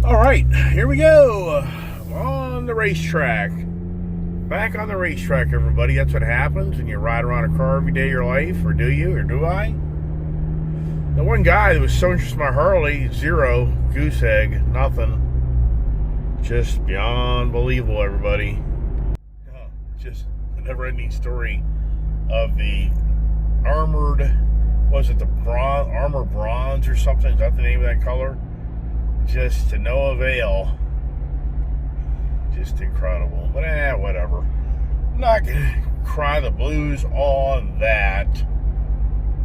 All right, here we go. On the racetrack. Back on the racetrack, everybody. That's what happens when you ride around a car every day of your life. Or do you? Or do I? The one guy that was so interested in my Harley, zero, goose egg, nothing. Just beyond believable, everybody. Just a never-ending story of the armored, was it the armor bronze or something? Is that the name of that color? Just to no avail. Just incredible. But whatever. I'm not gonna cry the blues on that.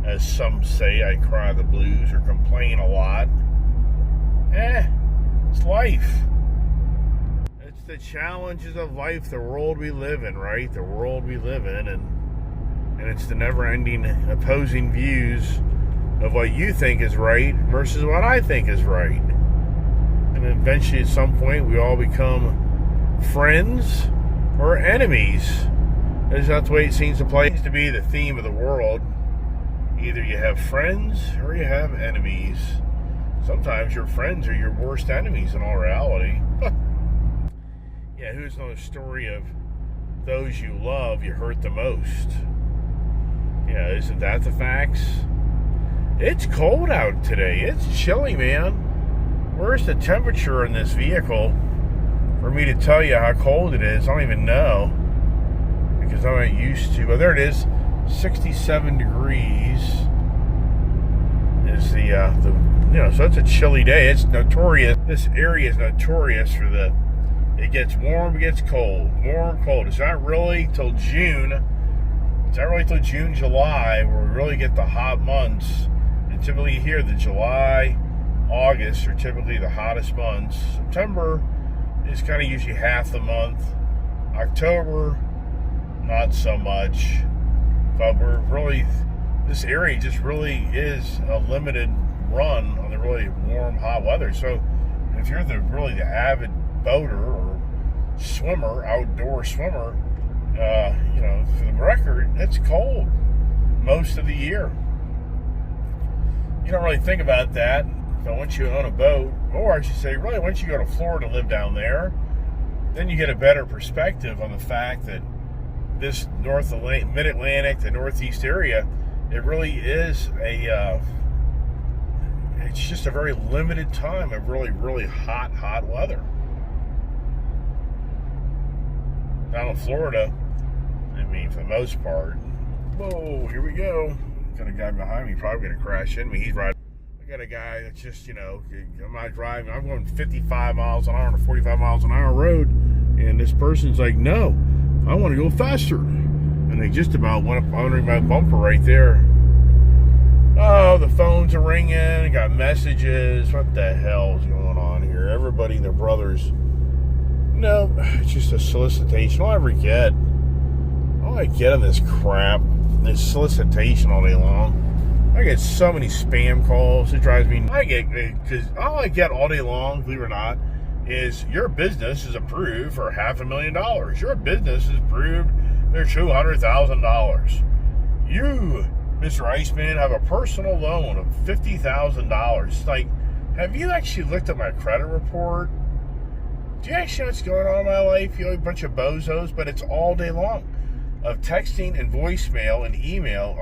As some say, I cry the blues or complain a lot. It's life. It's the challenges of life, the world we live in, right? The world we live in, and it's the never-ending opposing views of what you think is right versus what I think is right. And eventually, at some point, we all become friends or enemies. That's the way it seems to play. It seems to be the theme of the world. Either you have friends or you have enemies. Sometimes your friends are your worst enemies in all reality. Yeah, who's known the story of those you love you hurt the most? Yeah, isn't that the facts? It's cold out today. It's chilly, man. Where's the temperature in this vehicle for me to tell you how cold it is? I don't even know, because I'm not used to. Well, there it is. 67 degrees is so it's a chilly day. It's notorious. This area is notorious for it gets warm, it gets cold, warm, cold. It's not really till June. It's not really till June, July where we really get the hot months. And typically here, the July, August are typically the hottest months. September is kind of usually half the month. October, not so much. But this area just really is a limited run on the really warm, hot weather. So if you're the avid boater or swimmer, outdoor swimmer, for the record, it's cold most of the year. You don't really think about that, but once you own a boat, or I should say, really, once you go to Florida and live down there, then you get a better perspective on the fact that this mid-Atlantic, the Northeast area, it really is it's just a very limited time of really, really hot weather. Down in Florida, for the most part, whoa, here we go. Got a guy behind me, probably going to crash into me. He's riding. I got a guy that's just, I'm not driving. I'm going 55 miles an hour on a 45 miles an hour road, and this person's like, no, I want to go faster. And they just about went up under my bumper right there. Oh, the phones are ringing. Got messages. What the hell is going on here? Everybody and their brothers. No, it's just a solicitation. All I get on this crap is solicitation all day long. I get so many spam calls. It drives me. Because all I get all day long, believe it or not, is your business is approved for $500,000. Your business is approved for $200,000. You, Mr. Iceman, have a personal loan of $50,000. It's like, have you actually looked at my credit report? Do you actually know what's going on in my life? You know, a bunch of bozos, but it's all day long of texting and voicemail and email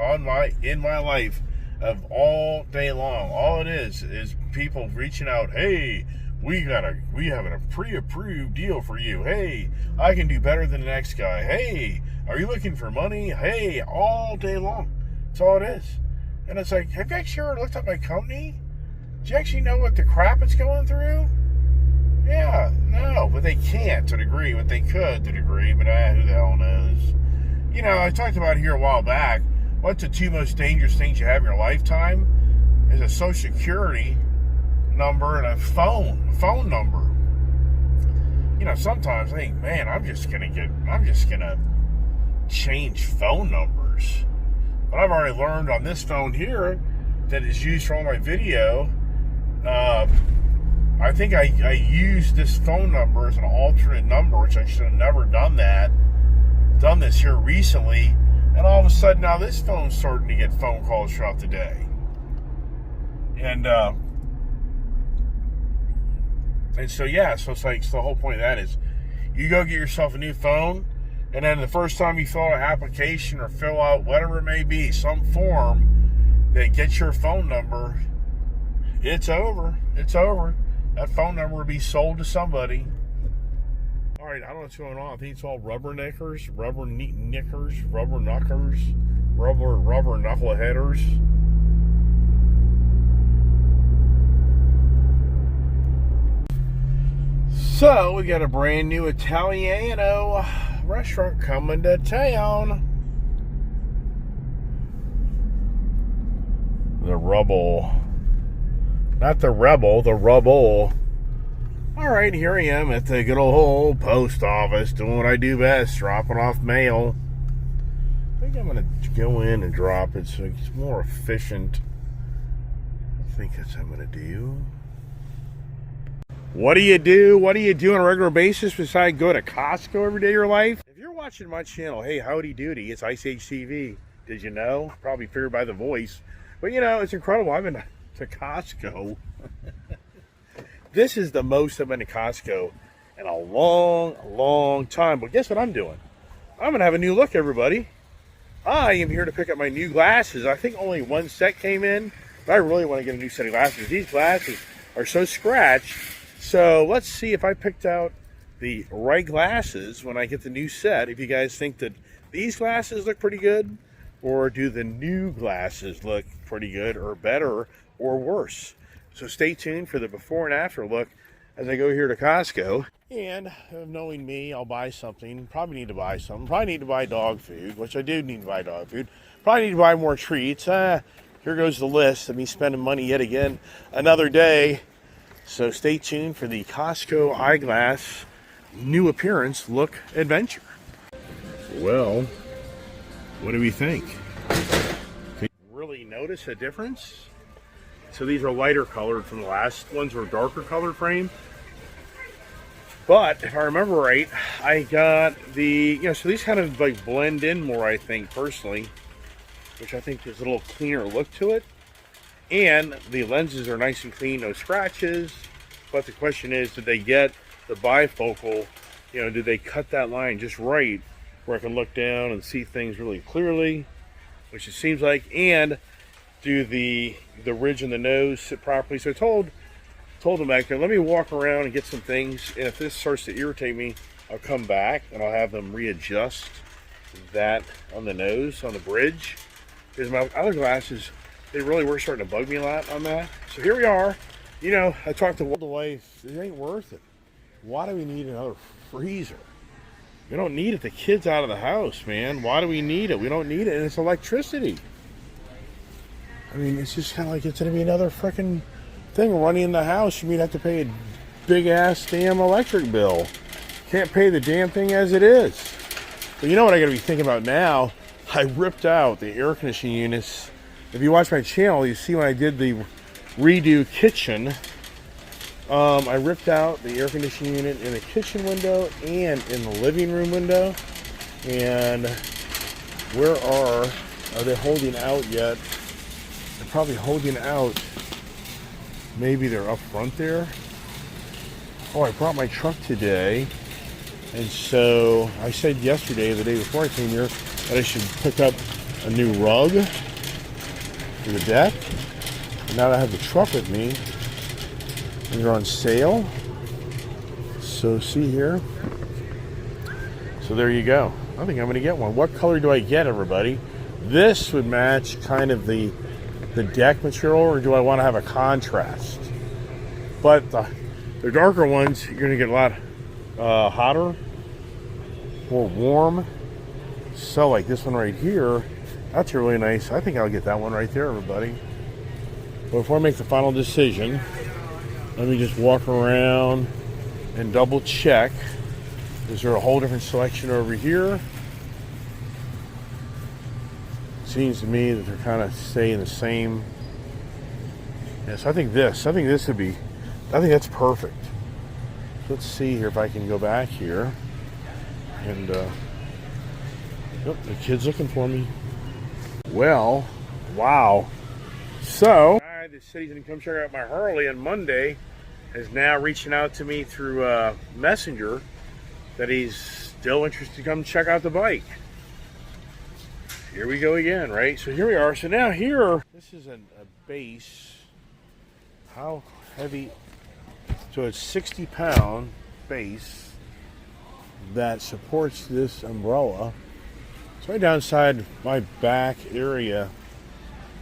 in my life of all day long. All it is people reaching out. Hey, we have a pre-approved deal for you. Hey, I can do better than the next guy. Hey, are you looking for money? Hey, all day long. That's all it is. And it's like, have you actually ever looked at my company? Do you actually know what the crap it's going through? Yeah, no, but they can't to a degree, but they could to a degree, but who the hell knows? I talked about here a while back, what's the two most dangerous things you have in your lifetime? Is a Social Security number and a phone number. Sometimes I think, man, I'm just gonna change phone numbers. But I've already learned on this phone here that is used for all my video. I think I used this phone number as an alternate number, which I should have never done this here recently, and all of a sudden now this phone's starting to get phone calls throughout the day. And And so, yeah, so it's like, so the whole point of that is you go get yourself a new phone, and then the first time you fill out an application or fill out whatever it may be, some form that gets your phone number, it's over. It's over. That phone number will be sold to somebody. All right, I don't know what's going on. I think it's all rubberneckers, rubber knickers, rubber knuckers, rubber knuckleheaders. So we got a brand new Italiano restaurant coming to town. The Rubble. Not the Rebel, the Rubble. Alright, here I am at the good old post office doing what I do best, dropping off mail. I think I'm going to go in and drop it so it's more efficient. I think that's what I'm going to do. What do you do? What do you do on a regular basis besides go to Costco every day of your life? If you're watching my channel, hey, howdy doody, it's Ice Age TV. Did you know? Probably figured by the voice. But you know, it's incredible. I've been to Costco. This is the most I've been to Costco in a long, long time. But guess what I'm doing? I'm going to have a new look, everybody. I am here to pick up my new glasses. I think only one set came in, but I really want to get a new set of glasses. These glasses are so scratched. So let's see if I picked out the right glasses when I get the new set. If you guys think that these glasses look pretty good, or do the new glasses look pretty good, or better, or worse. So stay tuned for the before and after look as I go here to Costco. And knowing me, I'll buy something. Probably need to buy something. Probably need to buy dog food, which I do need to buy dog food. Probably need to buy more treats. Here goes the list of me spending money yet again another day. So stay tuned for the Costco eyeglass new appearance look adventure. Well, what do we think? Can you really notice a difference? So these are lighter colored from the last ones were darker colored frame. But if I remember right, I got the, so these kind of like blend in more, I think, personally, which I think there's a little cleaner look to it. And the lenses are nice and clean, no scratches. But the question is, did they get the bifocal, did they cut that line just right where I can look down and see things really clearly, which it seems like, and do the ridge in the nose sit properly. So I told them back there, let me walk around and get some things, and if this starts to irritate me, I'll come back and I'll have them readjust that on the nose, on the bridge, because my other glasses, they really were starting to bug me a lot on that. So here we are. I talked to the wife, it ain't worth it. Why do we need another freezer? We don't need it. The kid's out of the house, man. Why do we need it? We don't need it, and it's electricity. I mean, it's just kind of like it's going to be another freaking thing running in the house. You mean have to pay a big-ass damn electric bill. Can't pay the damn thing as it is. But you know what I got to be thinking about now? I ripped out the air conditioning units. If you watch my channel, you see when I did the redo kitchen, I ripped out the air conditioning unit in the kitchen window and in the living room window. And where are they holding out yet? They're probably holding out. Maybe they're up front there. Oh, I brought my truck today. And so I said yesterday, the day before I came here, that I should pick up a new rug for the deck. And now that I have the truck with me, and they're on sale. So see here. So there you go. I think I'm going to get one. What color do I get, everybody? This would match kind of the deck material, or do I want to have a contrast? But the darker ones, you're going to get a lot hotter, more warm. So like this one right here, that's really nice. I think I'll get that one right there, everybody. But before I make the final decision, let me just walk around and double check. Is there a whole different selection over here? Seems to me that they're kind of staying the same. Yes, I think this would be, I think that's perfect. Let's see here if I can go back here. And, yep, the kid's looking for me. Well, wow. So, I decided to come check out my Harley on Monday. is now reaching out to me through Messenger that he's still interested to come check out the bike. Here we go again, right? So here we are. So now here, this is a base. How heavy? So it's 60-pound base that supports this umbrella. So right down inside my back area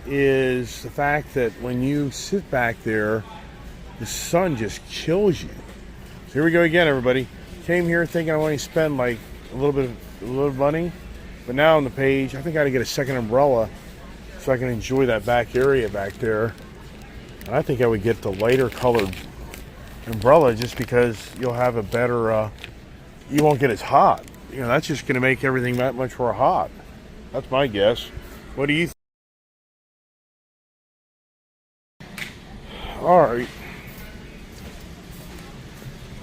is the fact that when you sit back there, the sun just kills you. So here we go again, everybody. Came here thinking I want to spend like a little money, but now on the page, I think I got to get a second umbrella so I can enjoy that back area back there. And I think I would get the lighter colored umbrella just because you'll have a better, you won't get as hot. You know, that's just going to make everything that much more hot. That's my guess. What do you think?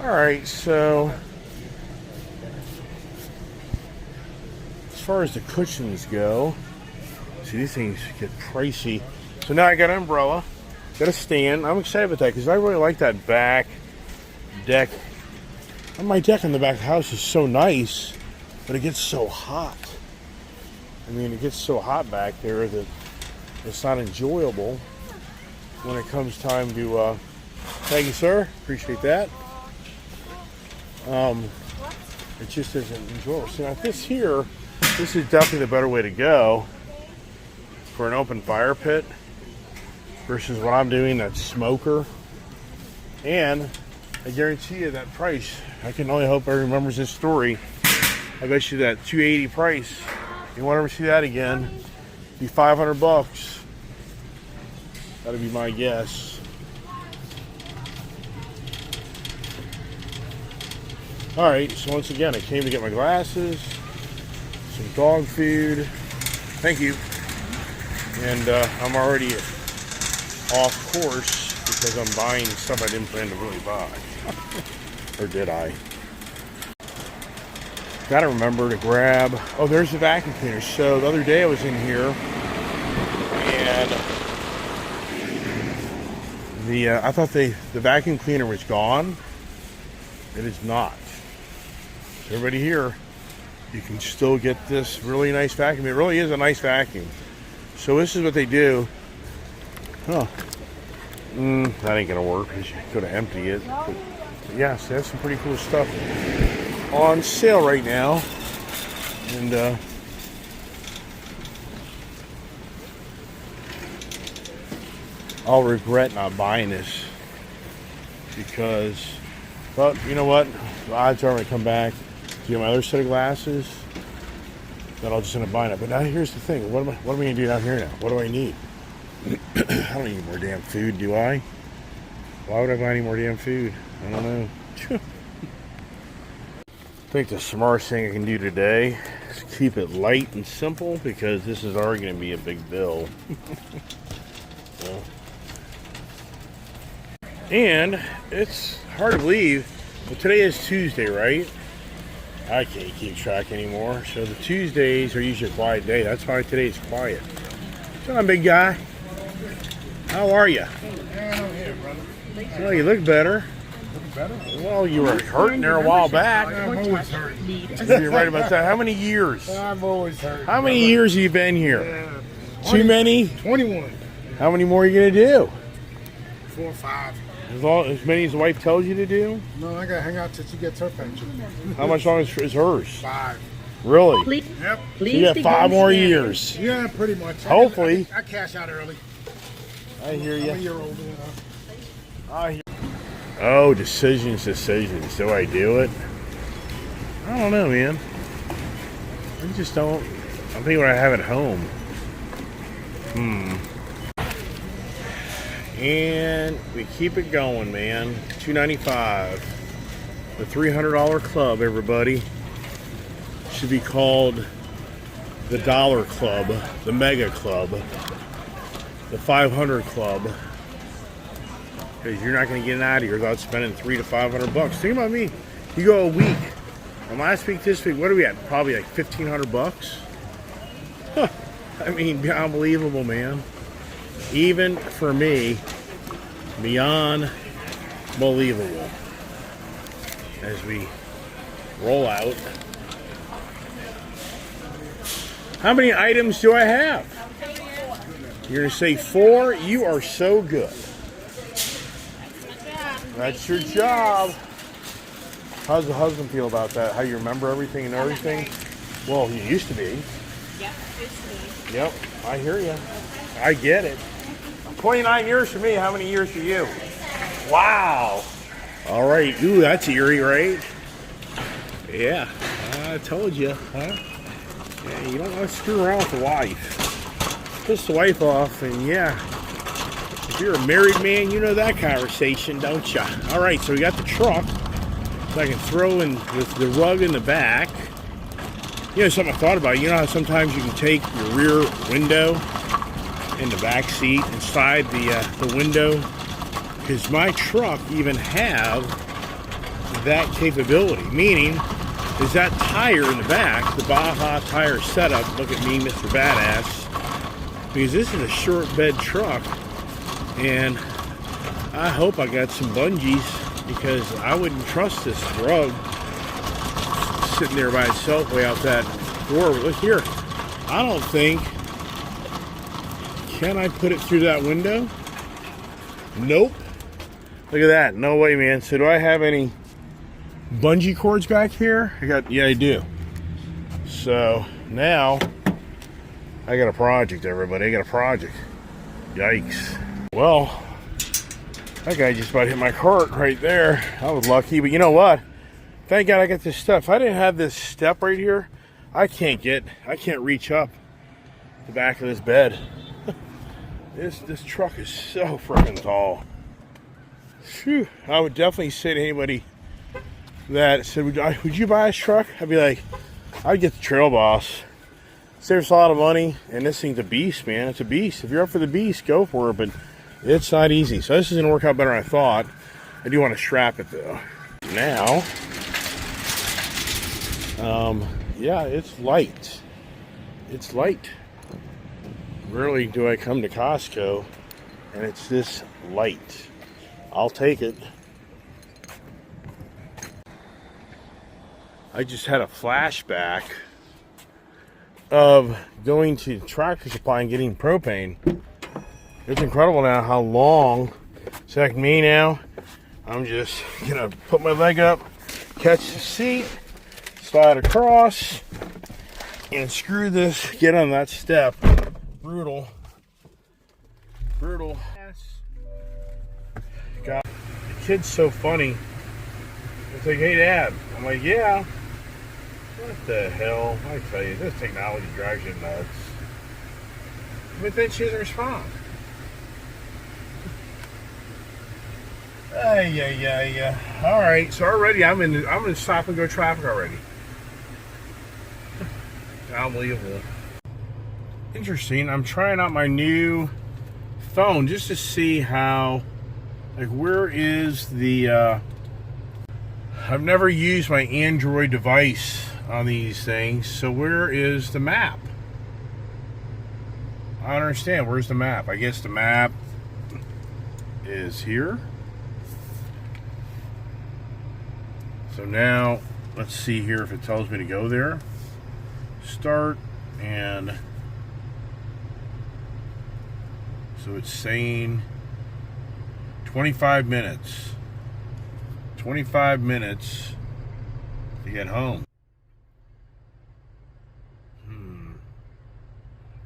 All right, so as far as the cushions go, see, these things get pricey. So now I got an umbrella, got a stand. I'm excited about that because I really like that back deck. And my deck on the back of the house is so nice, but it gets so hot. I mean, it gets so hot back there that it's not enjoyable when it comes time to, thank you, sir. Appreciate that. It just isn't enjoyable. So now this here, this is definitely the better way to go for an open fire pit versus what I'm doing, that smoker. And I guarantee you that price, I can only hope everyone remembers this story. I bet you that $280 price, you won't ever see that again. Be $500. That'd be my guess. All right, so once again, I came to get my glasses, some dog food. Thank you. And I'm already off course because I'm buying stuff I didn't plan to really buy. Or did I? Gotta remember to grab, oh, there's the vacuum cleaner. So the other day I was in here and I thought the vacuum cleaner was gone. It is not. So everybody here, you can still get this really nice vacuum. It really is a nice vacuum. So this is what they do. Huh. That ain't gonna work because you go to empty it. But yes, they have some pretty cool stuff on sale right now. And I'll regret not buying this because, well, you know what? The odds are when I come back to get my other set of glasses that I'll just end up buying it. But now here's the thing. What am I going to do down here now? What do I need? I don't need more damn food, do I? Why would I buy any more damn food? I don't know. I think the smartest thing I can do today is keep it light and simple because this is already going to be a big bill. So. And it's hard to believe, but today is Tuesday, right? I can't keep track anymore. So the Tuesdays are usually a quiet day. That's why today's quiet. What's on, big guy? How are you? I'm here, brother. Well, you look better. Look better? Well, you were hurting there a while back. I'm always hurting. You're right about that. How many years? I'm always hurting. How many years have you been here? Too many? 21. How many more are you going to do? 4 or 5. As many as the wife tells you to do? No, I gotta hang out till she gets her pension. How much longer is hers? 5. Really? Yep. So you got 5 more years. Yeah, pretty much. Hopefully. I cash out early. I hear I'm you. a year older than her. I hear. Oh, decisions. Do I do it? I don't know, man. I just don't. I'm thinking what I have at home. And we keep it going, man. $295. The $300 club, everybody. Should be called the Dollar Club, the Mega Club, the 500 Club. Because you're not going to get out of here without spending $300 to $500. Think about me. You go a week. And last week, this week, what are we at? Probably like $1,500. Huh. I mean, unbelievable, man. Even for me, beyond Unbelievable. As we roll out. How many items do I have? You're going to say 4? You are so good. That's your job. How's the husband feel about that? How you remember everything and everything? Well, you used to be. Yep, used to be. Yep, I hear you. I get it. 29 years for me. How many years for you? Wow. All right. Ooh, that's eerie, right? Yeah, I told you, huh? Yeah, you don't want to screw around with the wife. Piss the wife off, and yeah, if you're a married man, you know that conversation, don't you? All right, so we got the truck, so I can throw in the rug in the back. You know, something I thought about. You know how sometimes you can take your rear window in the back seat and slide the window? Because my truck even have that capability, meaning is that tire in the back, the Baja tire setup. Look at me, Mr. Badass. Because this is a short bed truck, and I hope I got some bungees, because I wouldn't trust this rug sitting there by itself way out that door. But look here, I don't think, can I put it through that window? Nope. Look at that. No way, man. So do I have any bungee cords back here? Yeah, I do. So now I got a project, everybody. I got a project. Yikes. Well, that guy just about hit my cart right there. I was lucky, but you know what? Thank God I got this step. If I didn't have this step right here, I can't reach up the back of this bed. This truck is so freaking tall. Phew. I would definitely say to anybody that said, would you buy this truck? I'd be like, I'd get the Trail Boss. Saves a lot of money, and this thing's a beast, man. It's a beast. If you're up for the beast, go for it, but it's not easy. So this is going to work out better than I thought. I do want to strap it, though. Now, yeah, it's light. It's light. Rarely do I come to Costco, and it's this light. I'll take it. I just had a flashback of going to Tractor Supply and getting propane. It's incredible now how long it's taking me now. I'm just gonna put my leg up, catch the seat, slide across, and screw this, get on that step. Brutal. Brutal. God, the kid's so funny. It's like, hey, Dad. I'm like, yeah. What the hell? I tell you, this technology drives you nuts. But then she doesn't respond. Yeah. All right, so already I'm in stop and go traffic already. Unbelievable. Interesting. I'm trying out my new phone just to see how, like, where is the I've never used my Android device on these things, so where is the map? I don't understand. Where's the map? I guess the map is here. So now let's see here if it tells me to go there. Start, and so it's saying 25 minutes. 25 minutes to get home.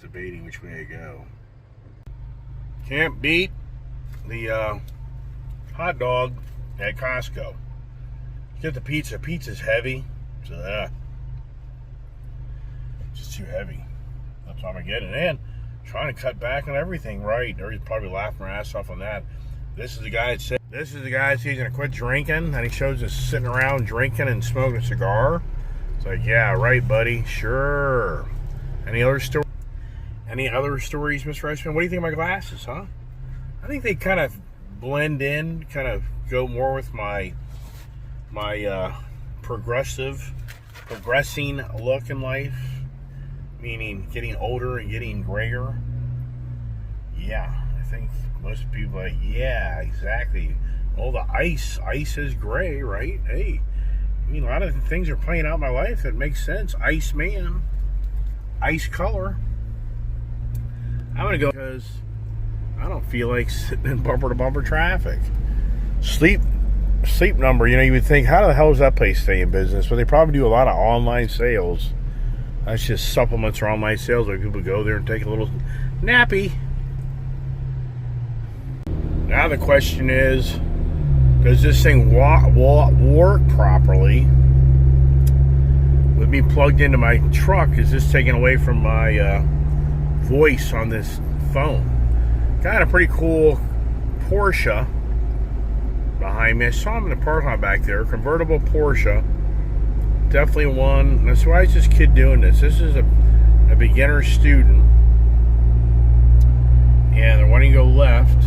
Debating which way to go. Can't beat the hot dog at Costco. Get the pizza. Pizza's heavy, so just too heavy. That's why I'm getting it. And trying to cut back on everything, right? Everybody's probably laughing their ass off on that. This is the guy that said, this is the guy that says he's gonna quit drinking, and he shows us sitting around drinking and smoking a cigar. It's like, yeah, right, buddy. Sure. Any other story? Any other stories, Mr. Reisman? What do you think of my glasses, huh? I think they kind of blend in, kind of go more with my progressing look in life, meaning getting older and getting grayer. Yeah, I think most people are like, yeah, exactly. Well, the ice is gray, right? Hey, I mean, a lot of things are playing out in my life that makes sense. Ice man, ice color. I'm gonna go because I don't feel like sitting in bumper to bumper traffic. Sleep Number, you know, you would think, how the hell does that place stay in business? Well, they probably do a lot of online sales. That's just supplements or online sales where people go there and take a little nappy. Now the question is, does this thing work properly? With me plugged into my truck, is this taking away from my voice on this phone? Got a pretty cool Porsche behind me. I saw him in the parking lot back there. Convertible Porsche. Definitely one. That's why is this kid doing this? This is a beginner student. And they're wanting to go left.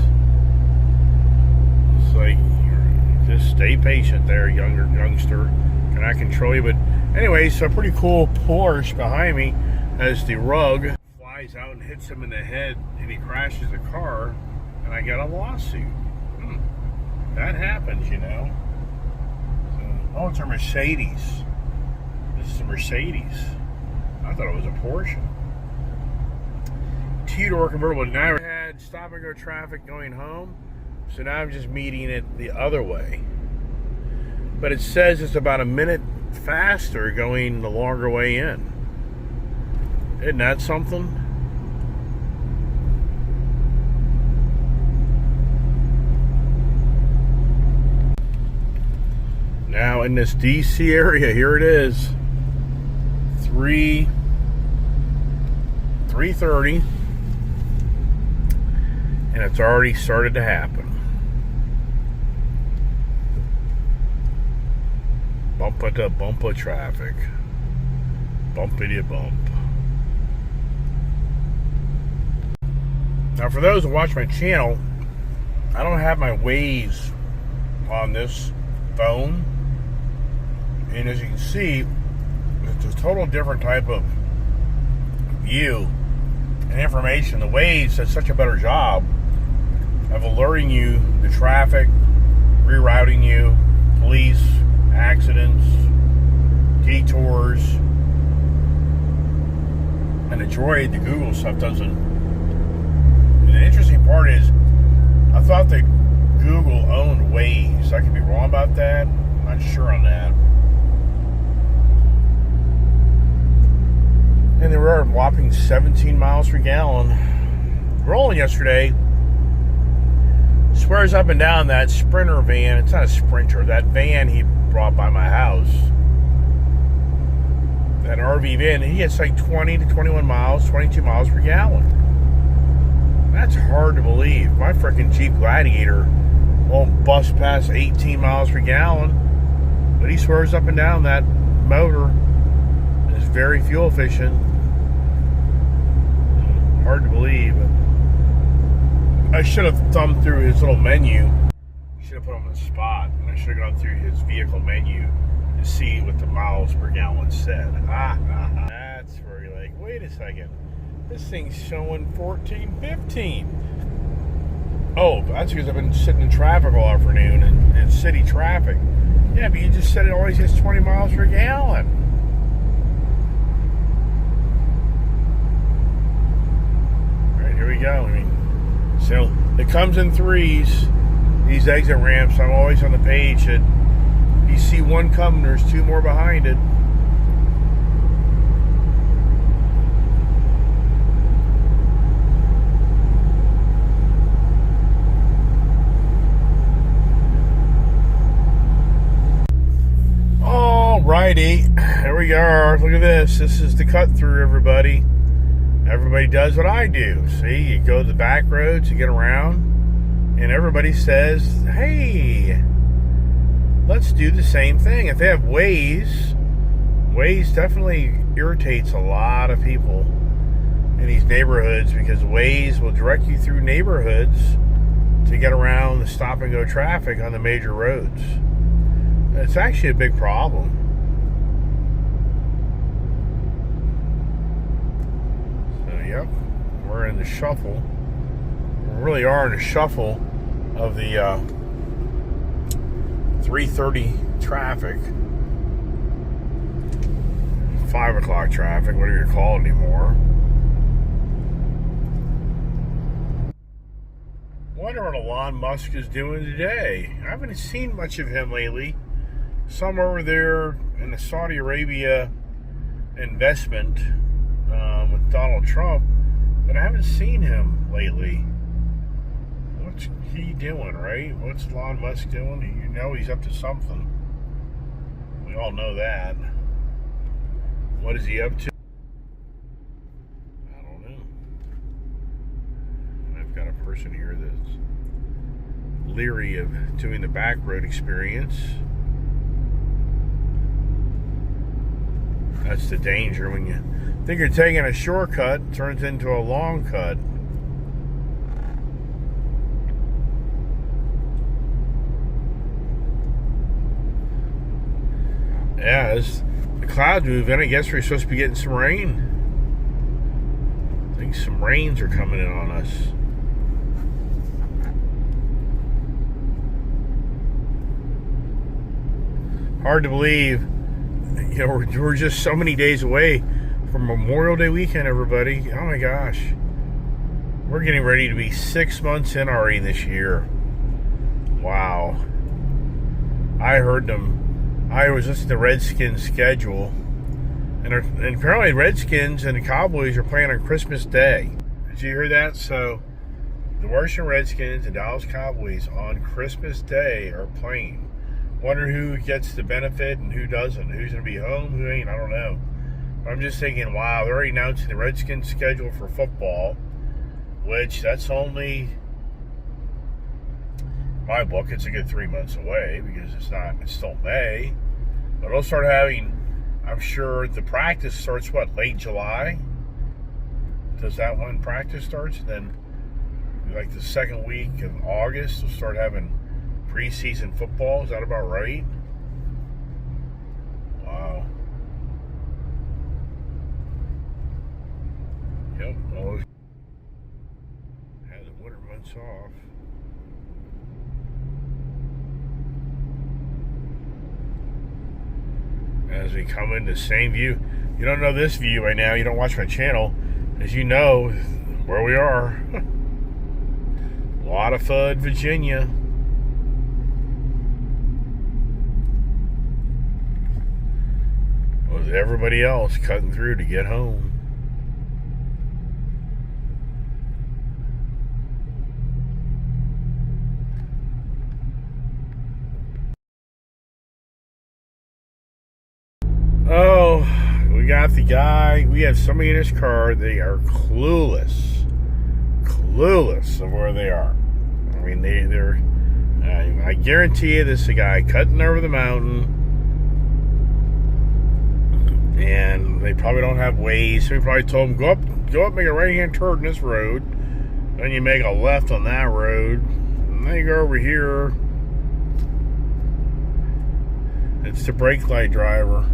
It's like, just stay patient there, youngster. Can I control you? But anyway, so a pretty cool Porsche behind me as the rug flies out and hits him in the head and he crashes the car and I got a lawsuit. That happens, you know. Oh, it's a Mercedes. This is a Mercedes. I thought it was a Porsche. Two-door convertible. Now I had stop and go traffic going home, so now I'm just meeting it the other way. But it says it's about a minute faster going the longer way in. Isn't that something? Now in this DC area, here it is. 3:30, and it's already started to happen. Bumper to bumper traffic. Bumpity bump. Now for those who watch my channel, I don't have my Waze on this phone. And as you can see, it's a total different type of view and information. The Waze does such a better job of alerting you to traffic, rerouting you, police, accidents, detours. And the Droid, the Google stuff doesn't. And the interesting part is, I thought that Google owned Waze. I could be wrong about that. I'm not sure on that. And they were a whopping 17 miles per gallon. Rolling yesterday, swears up and down that Sprinter van. It's not a Sprinter. That van he brought by my house. That RV van. He gets like 20 to 21 miles, 22 miles per gallon. That's hard to believe. My freaking Jeep Gladiator won't bust past 18 miles per gallon. But he swears up and down that motor is very fuel efficient. Hard to believe. I should have thumbed through his little menu. Should have put him on the spot. And I should have gone through his vehicle menu to see what the miles per gallon said. That's where you're like, wait a second. This thing's showing 14, 15. Oh, that's because I've been sitting in traffic all afternoon in city traffic. Yeah, but you just said it always hits 20 miles per gallon. Here we go. I mean, so it comes in threes, these exit ramps. I'm always on the page that you see one coming, there's two more behind it. Alrighty, there we go. Look at this. This is the cut through, everybody. Everybody does what I do. See, you go to the back roads, you get around, and everybody says, hey, let's do the same thing. If they have Waze definitely irritates a lot of people in these neighborhoods because Waze will direct you through neighborhoods to get around the stop and go traffic on the major roads. It's actually a big problem. Yep, we're in the shuffle. We really are in the shuffle of the 3:30 traffic, 5 o'clock traffic, whatever you call it anymore. Wonder what Elon Musk is doing today. I haven't seen much of him lately. Some over there in the Saudi Arabia investment with Donald Trump, but I haven't seen him lately. What's he doing, right? What's Elon Musk doing? You know he's up to something. We all know that. What is he up to? I don't know. And I've got a person here that's leery of doing the back road experience. That's the danger when you think you're taking a shortcut, it turns into a long cut. Yeah, as the clouds move in, I guess we're supposed to be getting some rain. I think some rains are coming in on us. Hard to believe. You know, we're just so many days away from Memorial Day weekend, everybody. Oh my gosh. We're getting ready to be 6 months in already this year. Wow. I heard them. I was listening to Redskins' schedule. And apparently Redskins and the Cowboys are playing on Christmas Day. Did you hear that? So, the Washington Redskins and Dallas Cowboys on Christmas Day are playing. Wonder who gets the benefit and who doesn't. Who's going to be home, who ain't, I don't know. But I'm just thinking, wow, they're already announcing the Redskins' schedule for football, which that's only, in my book, it's a good 3 months away because it's still May. But they'll start having, I'm sure the practice starts, late July? Does that when practice starts? And then, like the second week of August, they'll start having preseason football. Is that about right? Wow. Yep. Well, had the winter months off. As we come in the same view. You don't know this view right now. You don't watch my channel. As you know, where we are. Waterford, Virginia. With everybody else cutting through to get home. Oh, we got the guy. We have somebody in his car. They are clueless of where they are. I mean, they're. I guarantee you, this is a guy cutting over the mountain. And they probably don't have Waze. So we probably told them, go up, make a right-hand turn on this road. Then you make a left on that road. And then you go over here. It's the brake light driver.